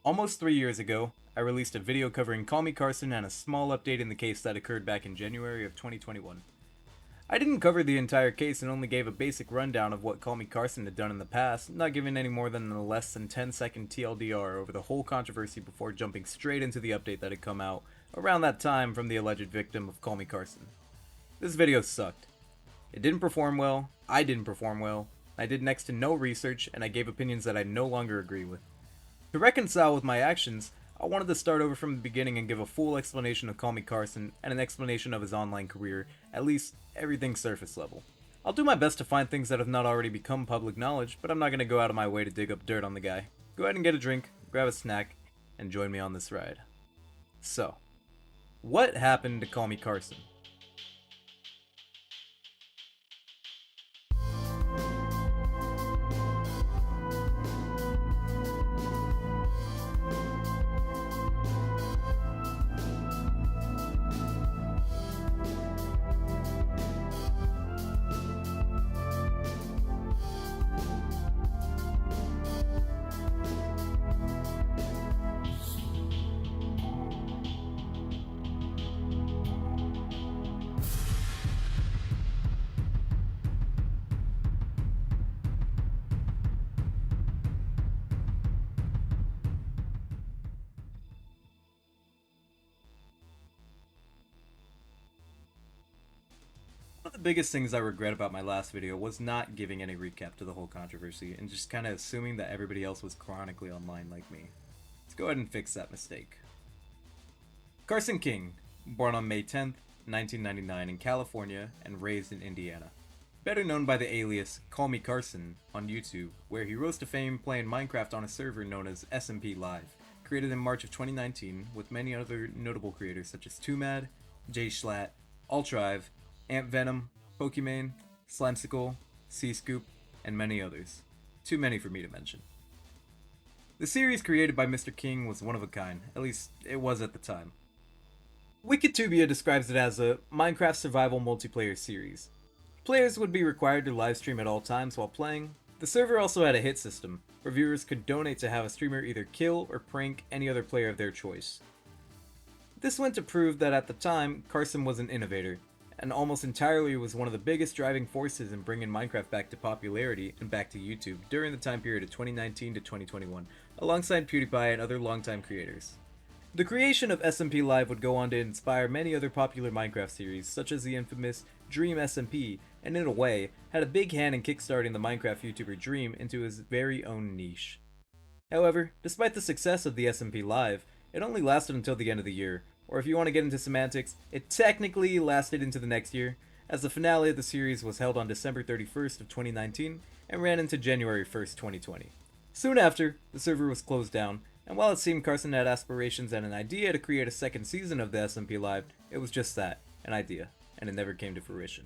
Almost 3 years ago, I released a video covering CallMeCarson and a small update in the case that occurred back in January of 2021. I didn't cover the entire case and only gave a basic rundown of what CallMeCarson had done in the past, not giving any more than a less than 10-second TLDR over the whole controversy before jumping straight into the update that had come out around that time from the alleged victim of CallMeCarson. This video sucked. It didn't perform well, I didn't perform well, I did next to no research, and I gave opinions that I no longer agree with. To reconcile with my actions, I wanted to start over from the beginning and give a full explanation of CallMeCarson and an explanation of his online career, at least everything surface level. I'll do my best to find things that have not already become public knowledge, but I'm not going to go out of my way to dig up dirt on the guy. Go ahead and get a drink, grab a snack, and join me on this ride. So, what happened to CallMeCarson? One of the biggest things I regret about my last video was not giving any recap to the whole controversy and just kinda assuming that everybody else was chronically online like me. Let's go ahead and fix that mistake. Carson King, born on May 10th, 1999 in California and raised in Indiana. Better known by the alias CallMeCarson on YouTube, where he rose to fame playing Minecraft on a server known as SMP Live, created in March of 2019 with many other notable creators such as 2Mad, JSchlatt, Altrive, Ant Venom, Pokimane, Slimesicle, C-Scoop, and many others. Too many for me to mention. The series created by Mr. King was one of a kind, at least it was at the time. Wikitubia describes it as a Minecraft survival multiplayer series. Players would be required to livestream at all times while playing. The server also had a hit system, where viewers could donate to have a streamer either kill or prank any other player of their choice. This went to prove that at the time, Carson was an innovator, and almost entirely was one of the biggest driving forces in bringing Minecraft back to popularity and back to YouTube during the time period of 2019 to 2021, alongside PewDiePie and other longtime creators. The creation of SMP Live would go on to inspire many other popular Minecraft series, such as the infamous Dream SMP, and in a way, had a big hand in kickstarting the Minecraft YouTuber Dream into his very own niche. However, despite the success of the SMP Live, it only lasted until the end of the year, or if you want to get into semantics, it technically lasted into the next year, as the finale of the series was held on December 31st of 2019 and ran into January 1st, 2020. Soon after, the server was closed down, and while it seemed Carson had aspirations and an idea to create a second season of the SMP Live, it was just that, an idea, and it never came to fruition.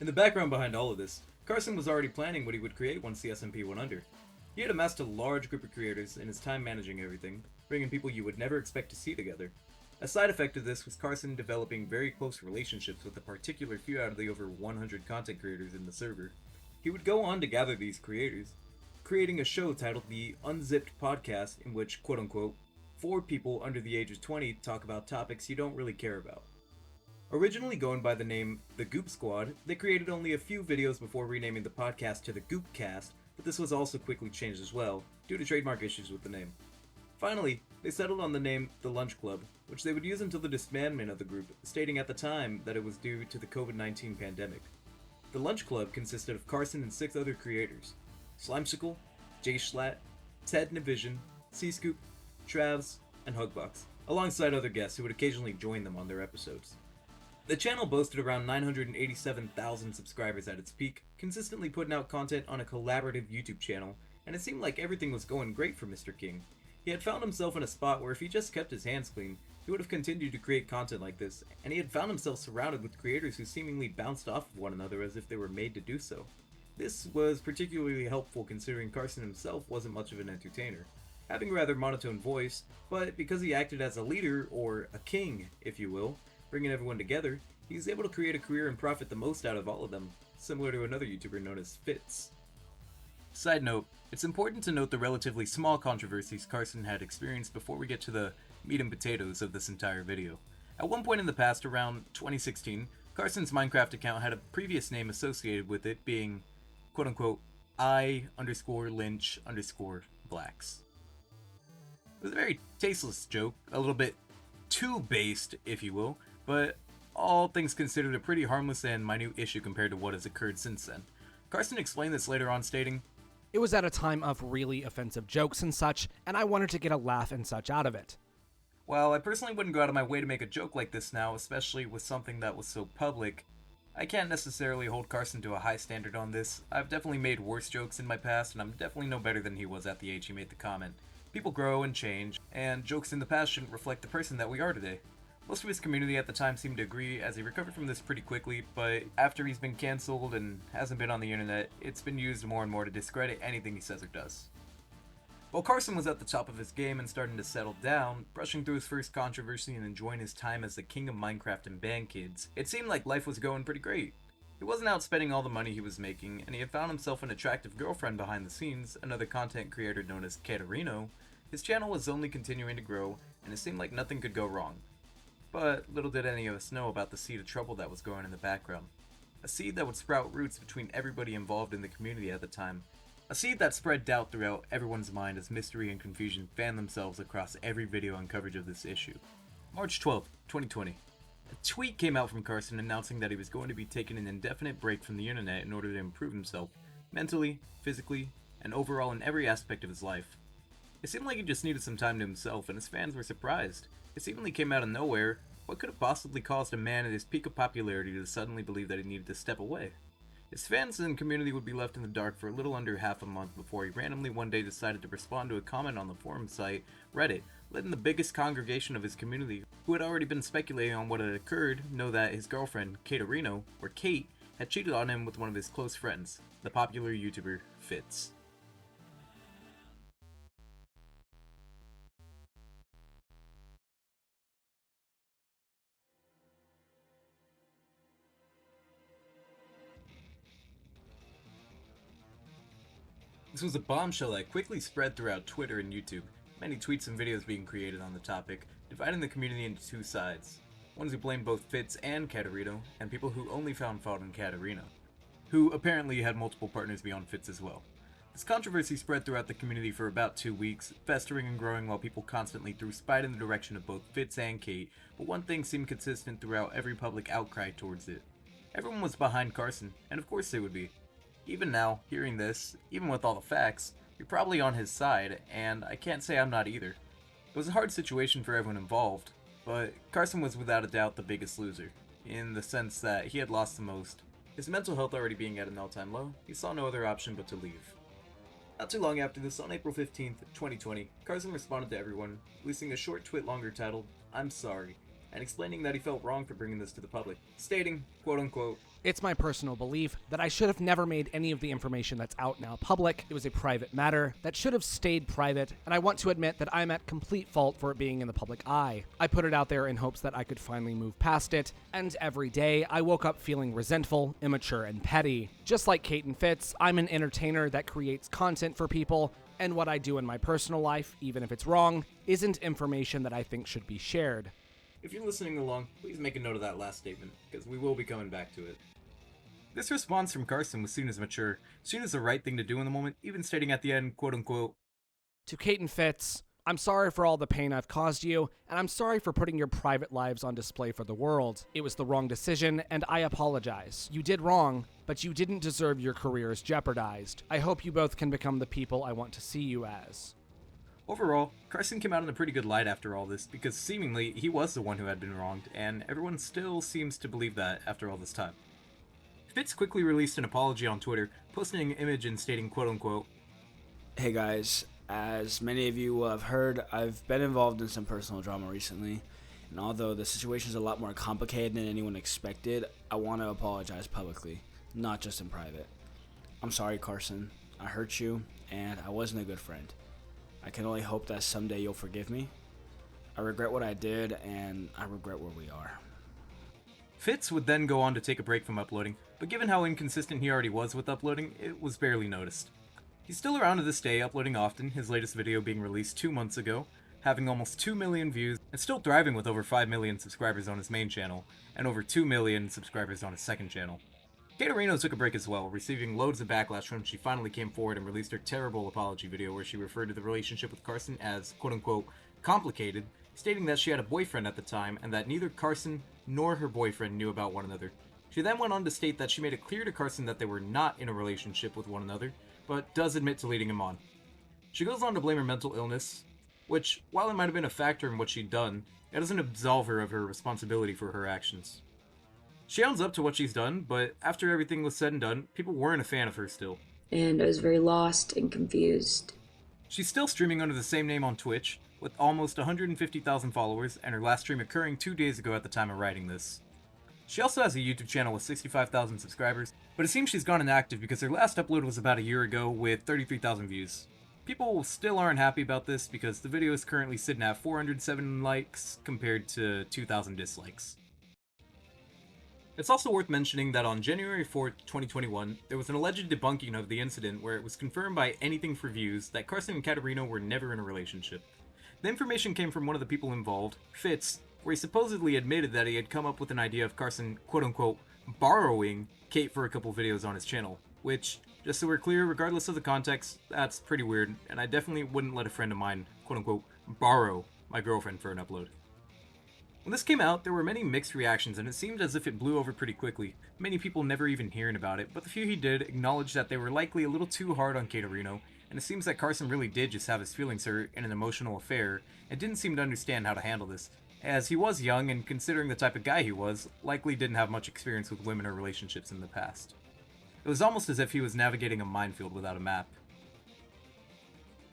In the background behind all of this, Carson was already planning what he would create once the SMP went under. He had amassed a large group of creators in his time managing everything, bringing people you would never expect to see together. A side effect of this was Carson developing very close relationships with a particular few out of the over 100 content creators in the server. He would go on to gather these creators, creating a show titled the Unzipped Podcast, in which, quote-unquote, 4 people under the age of 20 talk about topics you don't really care about. Originally going by the name The Goop Squad, they created only a few videos before renaming the podcast to The Goopcast, but this was also quickly changed as well, due to trademark issues with the name. Finally, they settled on the name The Lunch Club, which they would use until the disbandment of the group, stating at the time that it was due to the COVID-19 pandemic. The Lunch Club consisted of Carson and 6 other creators: Slimesicle, JSchlatt, Ted Navision, C-Scoop, Travs, and Hugbox, alongside other guests who would occasionally join them on their episodes. The channel boasted around 987,000 subscribers at its peak, consistently putting out content on a collaborative YouTube channel, and it seemed like everything was going great for Mr. King. He had found himself in a spot where if he just kept his hands clean, he would have continued to create content like this, and he had found himself surrounded with creators who seemingly bounced off of one another as if they were made to do so. This was particularly helpful considering Carson himself wasn't much of an entertainer, having a rather monotone voice, but because he acted as a leader, or a king, if you will, bringing everyone together, he was able to create a career and profit the most out of all of them, similar to another YouTuber known as Fitz. Side note, it's important to note the relatively small controversies Carson had experienced before we get to the meat and potatoes of this entire video. At one point in the past, around 2016, Carson's Minecraft account had a previous name associated with it being, quote-unquote, I_Lynch_blacks. It was a very tasteless joke, a little bit too based, if you will, but all things considered a pretty harmless and minute issue compared to what has occurred since then. Carson explained this later on, stating, "It was at a time of really offensive jokes and such, and I wanted to get a laugh and such out of it. While I personally wouldn't go out of my way to make a joke like this now, especially with something that was so public, I can't necessarily hold Carson to a high standard on this. I've definitely made worse jokes in my past, and I'm definitely no better than he was at the age he made the comment. People grow and change, and jokes in the past shouldn't reflect the person that we are today." Most of his community at the time seemed to agree, as he recovered from this pretty quickly, but after he's been cancelled and hasn't been on the internet, it's been used more and more to discredit anything he says or does. While Carson was at the top of his game and starting to settle down, brushing through his first controversy and enjoying his time as the king of Minecraft and band kids, it seemed like life was going pretty great. He wasn't out spending all the money he was making, and he had found himself an attractive girlfriend behind the scenes, another content creator known as Katerino. His channel was only continuing to grow, and it seemed like nothing could go wrong. But little did any of us know about the seed of trouble that was growing in the background. A seed that would sprout roots between everybody involved in the community at the time. A seed that spread doubt throughout everyone's mind as mystery and confusion fanned themselves across every video and coverage of this issue. March 12th, 2020. A tweet came out from Carson announcing that he was going to be taking an indefinite break from the internet in order to improve himself, mentally, physically, and overall in every aspect of his life. It seemed like he just needed some time to himself, and his fans were surprised. It seemingly came out of nowhere. What could have possibly caused a man at his peak of popularity to suddenly believe that he needed to step away? His fans and community would be left in the dark for a little under half a month before he randomly one day decided to respond to a comment on the forum site Reddit, letting the biggest congregation of his community, who had already been speculating on what had occurred, know that his girlfriend, Katerino, or Kate, had cheated on him with one of his close friends, the popular YouTuber Fitz. This was a bombshell that quickly spread throughout Twitter and YouTube, many tweets and videos being created on the topic, dividing the community into two sides. Ones who blamed both Fitz and Katerino, and people who only found fault in Katerino, who apparently had multiple partners beyond Fitz as well. This controversy spread throughout the community for about 2 weeks, festering and growing while people constantly threw spite in the direction of both Fitz and Kate, but one thing seemed consistent throughout every public outcry towards it. Everyone was behind Carson, and of course they would be. Even now, hearing this, even with all the facts, you're probably on his side, and I can't say I'm not either. It was a hard situation for everyone involved, but Carson was without a doubt the biggest loser, in the sense that he had lost the most. His mental health already being at an all-time low, he saw no other option but to leave. Not too long after this, on April 15th, 2020, Carson responded to everyone, releasing a short tweet longer titled, "I'm sorry," and explaining that he felt wrong for bringing this to the public, stating, quote-unquote, "It's my personal belief that I should have never made any of the information that's out now public. It was a private matter that should have stayed private, and I want to admit that I'm at complete fault for it being in the public eye. I put it out there in hopes that I could finally move past it, and every day I woke up feeling resentful, immature, and petty. Just like Kate and Fitz, I'm an entertainer that creates content for people, and what I do in my personal life, even if it's wrong, isn't information that I think should be shared." If you're listening along, please make a note of that last statement, because we will be coming back to it. This response from Carson was seen as mature, seen as the right thing to do in the moment, even stating at the end, quote-unquote, "To Kate and Fitz, I'm sorry for all the pain I've caused you, and I'm sorry for putting your private lives on display for the world. It was the wrong decision, and I apologize. You did wrong, but you didn't deserve your careers jeopardized. I hope you both can become the people I want to see you as." Overall, Carson came out in a pretty good light after all this, because seemingly he was the one who had been wronged, and everyone still seems to believe that after all this time. Fitz quickly released an apology on Twitter, posting an image and stating, quote-unquote, "Hey guys, as many of you will have heard, I've been involved in some personal drama recently, and although the situation is a lot more complicated than anyone expected, I want to apologize publicly, not just in private. I'm sorry, Carson. I hurt you, and I wasn't a good friend. I can only hope that someday you'll forgive me. I regret what I did, and I regret where we are." Fitz would then go on to take a break from uploading, but given how inconsistent he already was with uploading, it was barely noticed. He's still around to this day, uploading often, his latest video being released 2 months ago, having almost 2 million views, and still thriving with over 5 million subscribers on his main channel, and over 2 million subscribers on his second channel. Katerino took a break as well, receiving loads of backlash when she finally came forward and released her terrible apology video where she referred to the relationship with Carson as quote-unquote complicated, stating that she had a boyfriend at the time and that neither Carson nor her boyfriend knew about one another. She then went on to state that she made it clear to Carson that they were not in a relationship with one another, but does admit to leading him on. She goes on to blame her mental illness, which, while it might have been a factor in what she'd done, it doesn't absolve her of her responsibility for her actions. She owns up to what she's done, but after everything was said and done, people weren't a fan of her still. And I was very lost and confused. She's still streaming under the same name on Twitch, with almost 150,000 followers, and her last stream occurring 2 days ago at the time of writing this. She also has a YouTube channel with 65,000 subscribers, but it seems she's gone inactive because her last upload was about a year ago with 33,000 views. People still aren't happy about this because the video is currently sitting at 407 likes compared to 2,000 dislikes. It's also worth mentioning that on January 4th, 2021, there was an alleged debunking of the incident where it was confirmed by Anything for Views that Carson and Katerino were never in a relationship. The information came from one of the people involved, Fitz, where he supposedly admitted that he had come up with an idea of Carson, quote-unquote, borrowing Kate for a couple videos on his channel, which, just so we're clear, regardless of the context, that's pretty weird, and I definitely wouldn't let a friend of mine, quote-unquote, borrow my girlfriend for an upload. When this came out, there were many mixed reactions, and it seemed as if it blew over pretty quickly, many people never even hearing about it, but the few he did acknowledged that they were likely a little too hard on Katerino, and it seems that Carson really did just have his feelings hurt in an emotional affair, and didn't seem to understand how to handle this, as he was young and, considering the type of guy he was, likely didn't have much experience with women or relationships in the past. It was almost as if he was navigating a minefield without a map.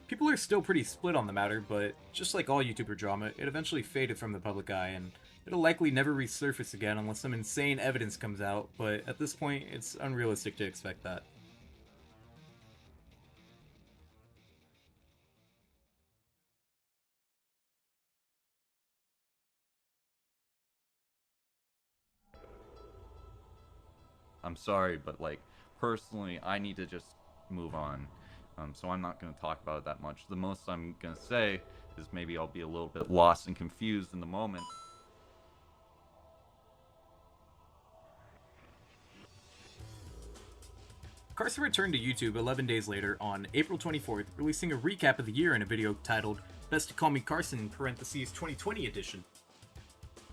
People are still pretty split on the matter, but just like all YouTuber drama, it eventually faded from the public eye, and it'll likely never resurface again unless some insane evidence comes out, but at this point, it's unrealistic to expect that. I'm sorry, but like personally, I need to just move on. So I'm not going to talk about it that much. The most I'm going to say is maybe I'll be a little bit lost and confused in the moment. Carson returned to YouTube 11 days later on April 24th, releasing a recap of the year in a video titled Best to Call Me Carson parentheses 2020 edition,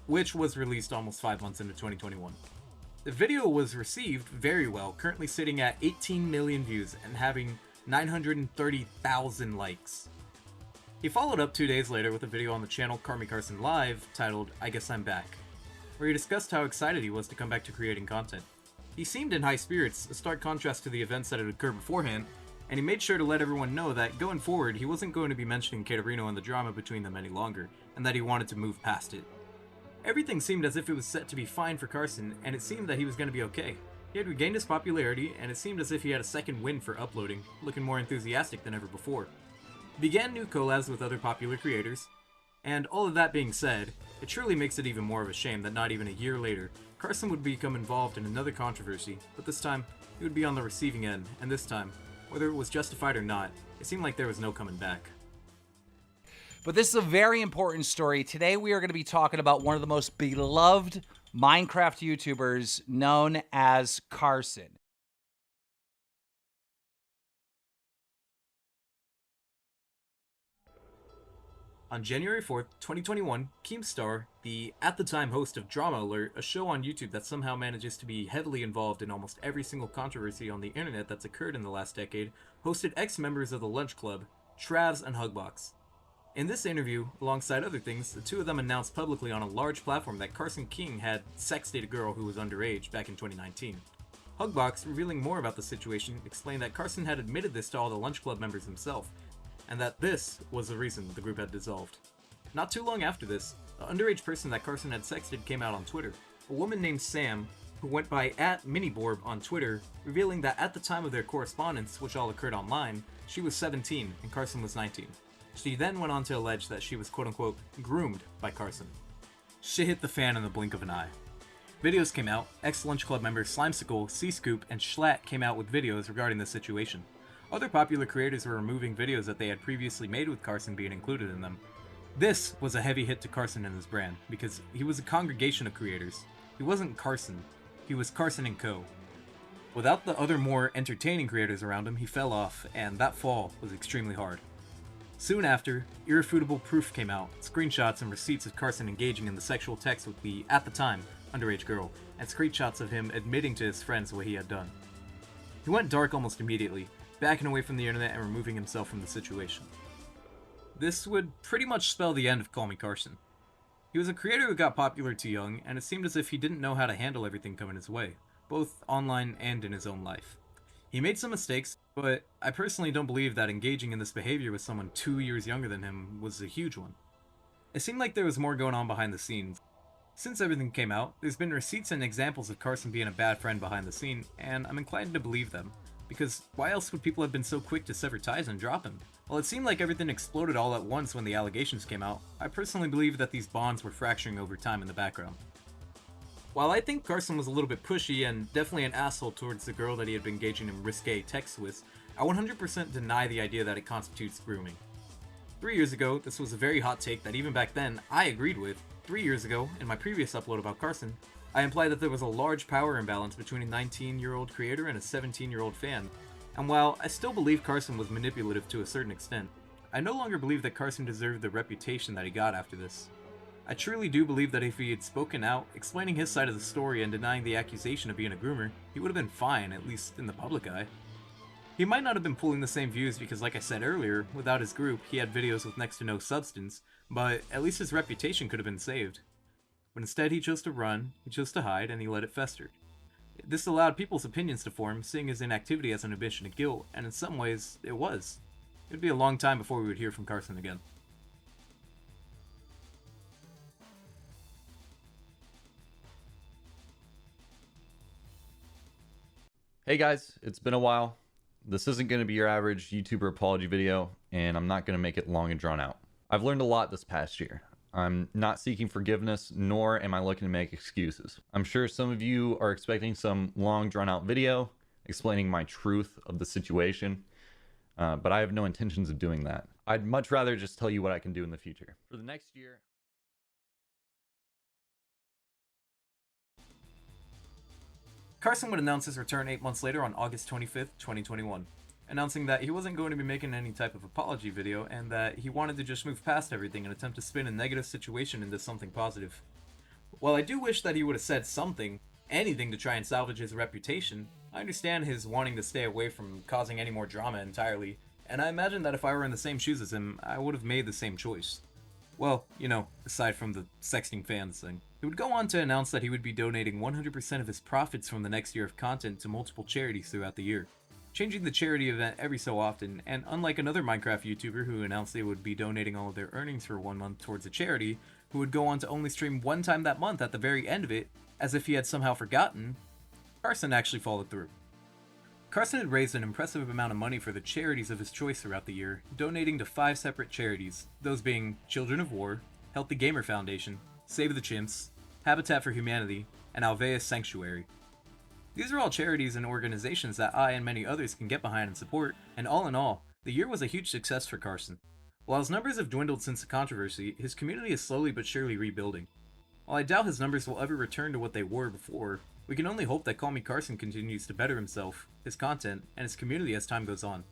which was released almost 5 months into 2021. The video was received very well, currently sitting at 18 million views and having 930,000 likes. He followed up 2 days later with a video on the channel CallMeCarson Live titled I Guess I'm Back, where he discussed how excited he was to come back to creating content. He seemed in high spirits, a stark contrast to the events that had occurred beforehand, and he made sure to let everyone know that going forward he wasn't going to be mentioning Katerino and the drama between them any longer, and that he wanted to move past it. Everything seemed as if it was set to be fine for Carson, and it seemed that he was going to be okay. He had regained his popularity, and it seemed as if he had a second win for uploading, looking more enthusiastic than ever before. He began new collabs with other popular creators, and all of that being said, it surely makes it even more of a shame that not even a year later, Carson would become involved in another controversy, but this time, he would be on the receiving end, and this time, whether it was justified or not, it seemed like there was no coming back. But this is a very important story. Today we are going to be talking about one of the most beloved Minecraft YouTubers known as Carson. On January 4th, 2021, Keemstar, the at-the-time host of Drama Alert, a show on YouTube that somehow manages to be heavily involved in almost every single controversy on the internet that's occurred in the last decade, hosted ex-members of the Lunch Club, Travs and Hugbox. In this interview, alongside other things, the two of them announced publicly on a large platform that Carson King had sexted a girl who was underage back in 2019. Hugbox, revealing more about the situation, explained that Carson had admitted this to all the Lunch Club members himself, and that this was the reason the group had dissolved. Not too long after this, the underage person that Carson had sexted came out on Twitter. A woman named Sam, who went by @Miniborb on Twitter, revealing that at the time of their correspondence, which all occurred online, she was 17 and Carson was 19. She then went on to allege that she was quote-unquote groomed by Carson. Shit hit the fan in the blink of an eye. Videos came out, ex-Lunch Club members Slimesicle, C-Scoop, and Schlatt came out with videos regarding this situation. Other popular creators were removing videos that they had previously made with Carson being included in them. This was a heavy hit to Carson and his brand, because he was a congregation of creators. He wasn't Carson, he was Carson & Co. Without the other more entertaining creators around him, he fell off, and that fall was extremely hard. Soon after, irrefutable proof came out, screenshots and receipts of Carson engaging in the sexual text with the, at the time, underage girl, and screenshots of him admitting to his friends what he had done. He went dark almost immediately, backing away from the internet and removing himself from the situation. This would pretty much spell the end of CallMeCarson. He was a creator who got popular too young, and it seemed as if he didn't know how to handle everything coming his way, both online and in his own life. He made some mistakes, but I personally don't believe that engaging in this behavior with someone 2 years younger than him was a huge one. It seemed like there was more going on behind the scenes. Since everything came out, there's been receipts and examples of Carson being a bad friend behind the scene, and I'm inclined to believe them, because why else would people have been so quick to sever ties and drop him? While it seemed like everything exploded all at once when the allegations came out, I personally believe that these bonds were fracturing over time in the background. While I think Carson was a little bit pushy and definitely an asshole towards the girl that he had been engaging in risque texts with, I 100% deny the idea that it constitutes grooming. 3 years ago, this was a very hot take that even back then, I agreed with. 3 years ago, in my previous upload about Carson, I implied that there was a large power imbalance between a 19-year-old creator and a 17-year-old fan. And while I still believe Carson was manipulative to a certain extent, I no longer believe that Carson deserved the reputation that he got after this. I truly do believe that if he had spoken out, explaining his side of the story and denying the accusation of being a groomer, he would have been fine, at least in the public eye. He might not have been pulling the same views because, like I said earlier, without his group, he had videos with next to no substance, but at least his reputation could have been saved. But instead he chose to run, he chose to hide, and he let it fester. This allowed people's opinions to form, seeing his inactivity as an admission of guilt, and in some ways, it was. It would be a long time before we would hear from Carson again. Hey guys, it's been a while. This isn't going to be your average YouTuber apology video, and I'm not going to make it long and drawn out. I've learned a lot this past year. I'm not seeking forgiveness, nor am I looking to make excuses. I'm sure some of you are expecting some long drawn out video explaining my truth of the situation, but I have no intentions of doing that. I'd much rather just tell you what I can do in the future. For the next year, Carson would announce his return 8 months later on August 25th, 2021, announcing that he wasn't going to be making any type of apology video and that he wanted to just move past everything and attempt to spin a negative situation into something positive. While I do wish that he would have said something, anything to try and salvage his reputation, I understand his wanting to stay away from causing any more drama entirely, and I imagine that if I were in the same shoes as him, I would have made the same choice. Well, you know, aside from the sexting fans thing. He would go on to announce that he would be donating 100% of his profits from the next year of content to multiple charities throughout the year, changing the charity event every so often, and unlike another Minecraft YouTuber who announced they would be donating all of their earnings for 1 month towards a charity, who would go on to only stream one time that month at the very end of it, as if he had somehow forgotten, Carson actually followed through. Carson had raised an impressive amount of money for the charities of his choice throughout the year, donating to 5 separate charities, those being Children of War, Healthy Gamer Foundation, Save the Chimps, Habitat for Humanity, and Alveus Sanctuary. These are all charities and organizations that I and many others can get behind and support, and all in all, the year was a huge success for Carson. While his numbers have dwindled since the controversy, his community is slowly but surely rebuilding. While I doubt his numbers will ever return to what they were before, we can only hope that CallMeCarson continues to better himself, his content, and his community as time goes on.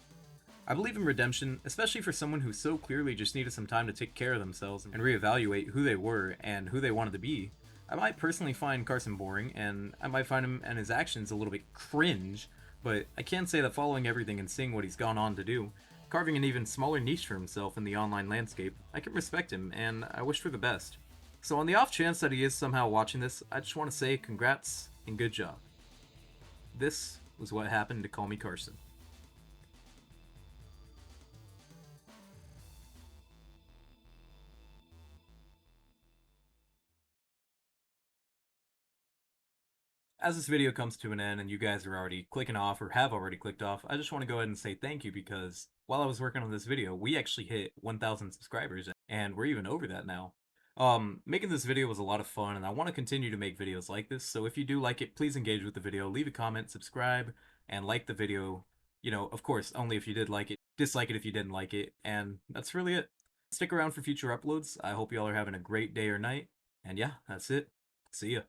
I believe in redemption, especially for someone who so clearly just needed some time to take care of themselves and reevaluate who they were and who they wanted to be. I might personally find Carson boring, and I might find him and his actions a little bit cringe, but I can say that following everything and seeing what he's gone on to do, carving an even smaller niche for himself in the online landscape, I can respect him, and I wish for the best. So on the off chance that he is somehow watching this, I just want to say congrats and good job. This was what happened to CallMeCarson. As this video comes to an end and you guys are already clicking off or have already clicked off, I just want to go ahead and say thank you because while I was working on this video, we actually hit 1,000 subscribers and we're even over that now. Making this video was a lot of fun and I want to continue to make videos like this, so if you do like it, please engage with the video, leave a comment, subscribe, and like the video You know, of course, only if you did like it. Dislike it if you didn't like it. And that's really it. Stick around for future uploads. I hope you all are having a great day or night. And yeah, that's it. See ya.